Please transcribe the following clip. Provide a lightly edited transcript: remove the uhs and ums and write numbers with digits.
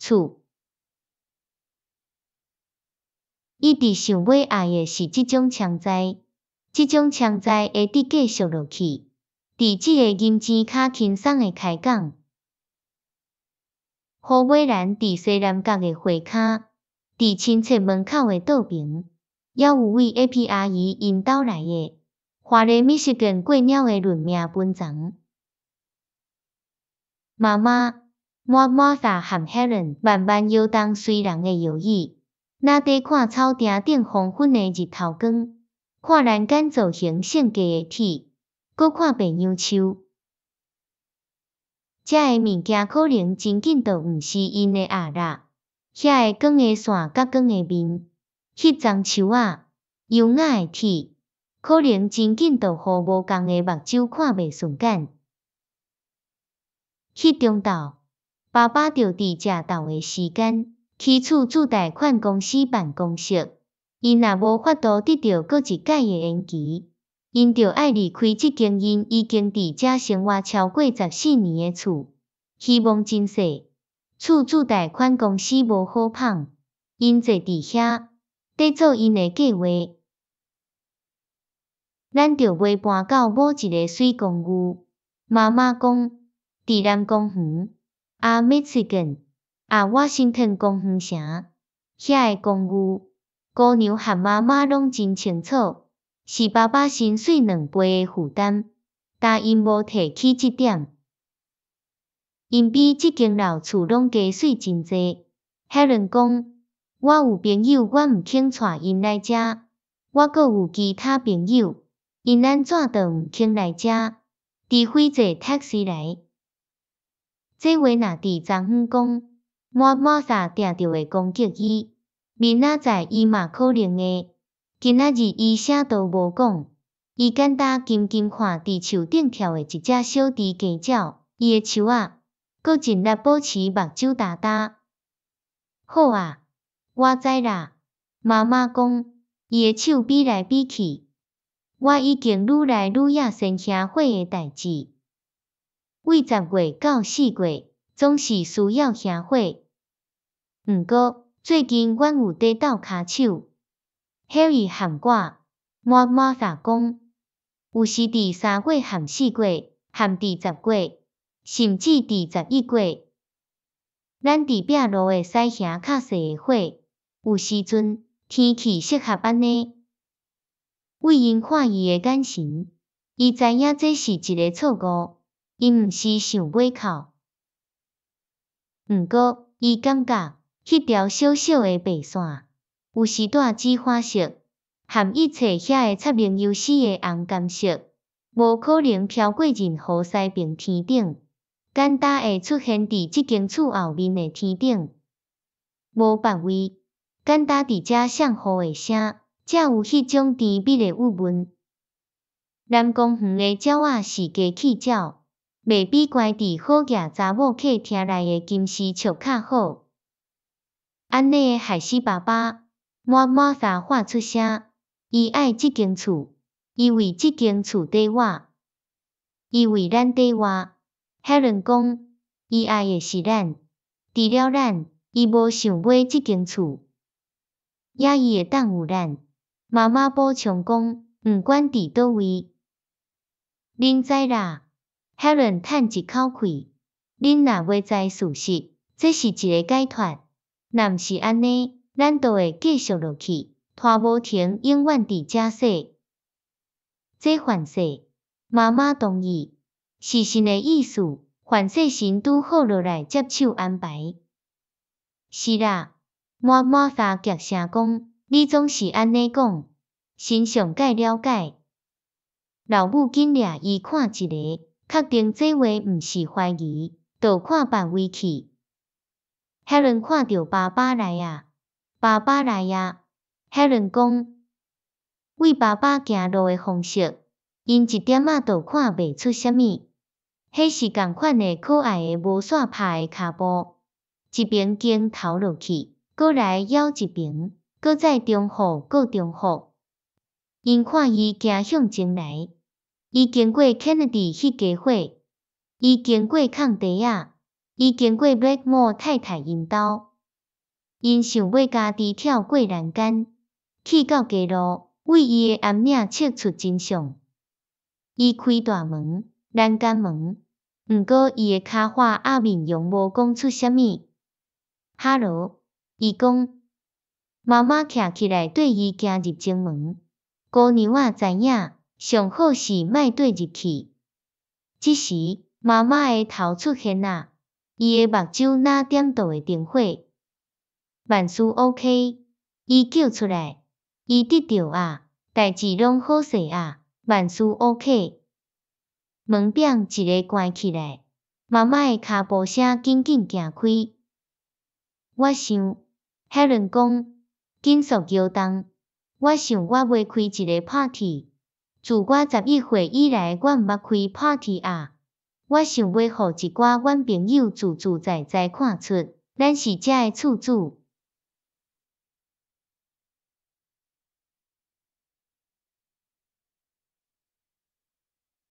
厝。伊直想要爱的是即种强在，即种强在会直继续落去，伫即个银钱较轻松的开讲。胡美兰伫西南角的花骹，伫亲戚门口的桌边，还有位 AP 阿姨因兜来的，华丽密实跟过鸟的论命文章。妈妈，Martha 和 Helen 慢慢摇动随人的摇椅，那底看草坪顶黄昏的日头光，看人间造型性格的体，搁看白杨树。遮个物件可能真紧就毋是因的鸭肉，遐个光的线甲光的面，迄丛树仔，优雅的体，可能真紧就互无共的目睭看袂顺眼。迄中昼，爸爸着伫食昼的时间，去厝驻贷款公司办公室。伊若无法度得到搁一届的延期，因着爱离开即间因已经伫遮生活超过14年的厝。希望真细，厝驻贷款公司无好捧，因坐伫遐，在做因的计划。咱着买搬到某一个水公寓。妈妈讲，伫南公园。Michigan， Washington 公园城，遐个公寓，姑娘和妈妈拢真清楚，是爸爸薪水2倍的负担，但因无提起这点。因比即间老厝拢加水真济。Helen 讲，我有朋友我毋肯带因来遮，我阁有其他朋友，因安怎都毋肯来遮，除非坐 taxi 来。这话若伫昨昏讲，Martha 定着会攻击伊，明仔载伊嘛可能会。今仔日伊啥都无讲，伊简单静静看伫树顶跳的一只小猪鸡鸟，伊的手仔，阁尽力保持目睭大大。好啊，我知啦。妈妈讲，伊的手比来比去，我已经愈来愈野生兄会的代志。为10月到4月，总是需要兄会。毋过，最近阮有在斗骹手。Harry 和我，Martha 讲，有时伫3月和4月，和伫10月，甚至伫11月，咱伫壁路会使兄较细的火，有时阵天气适合安尼。为因看伊的眼神，伊知影这是一个错误。因毋是想买哭，毋过伊感觉迄条小小的白线，有时带紫花色，和一切遐个插名优势的红甘色，无可能飘过任何西平天顶，简单会出现伫即间厝后面的天顶。无别位，简单伫遮响雨的声，才有迄种甜蜜的郁闷。南公园的鸟仔是家去鸟。袂比关伫好野查某客厅内的金丝雀较好。安尼会害死爸爸。Martha 喊出声，伊爱即间厝，伊为即间厝底活，伊为咱底活。Helen 讲，伊爱的是咱，除了咱，伊无想买即间厝，也伊会当有咱。妈妈补充讲，毋管伫倒位，恁知啦。Helen 叹一口气，恁若要知事实，这是一个解脱。若毋是安尼，咱就会继续落去，拖无停，永远伫遮说。这范式，妈妈同意，是神的意思，范式神拄好落来接手安排。是啦，Martha 夹声讲，你总是安尼讲，神上介了解。老母紧掠伊看一个。确定这话毋是怀疑，就看别位去。Helen 看到爸爸来啊，爸爸来啊。Helen 讲，为爸爸行路的方式，因一点仔都看袂出啥物。迄是共款的可爱的无线拍的骹步，一边经头落去，搁来摇一边，搁再重复，搁重复。因看伊行向前来。伊经过 Kennedy 迄家伙，伊经过空地仔，伊经过 Blackmore 太太因兜，因想要家己跳过栏杆，去到街路，为伊的暗影测出真相。伊开大门，栏杆门，毋过伊的骹花阿面容无讲出啥物。哈罗，伊讲，妈妈徛起来对伊行入前门。姑娘仔知影，上好是莫对入去。这时，妈妈的头出现啊，伊的目睭哪点都会灯火。万事 OK， 伊叫出来，伊得着啊，代志拢好势啊，万事 OK。门柄一个关起来，妈妈的脚步声紧紧行开。我想 ，Helen 讲，紧速摇动。我想我要开一个 party。自我11岁以来，我毋捌开 party 啊。我想要互一寡阮朋友自自在在看出，咱是遮的厝主。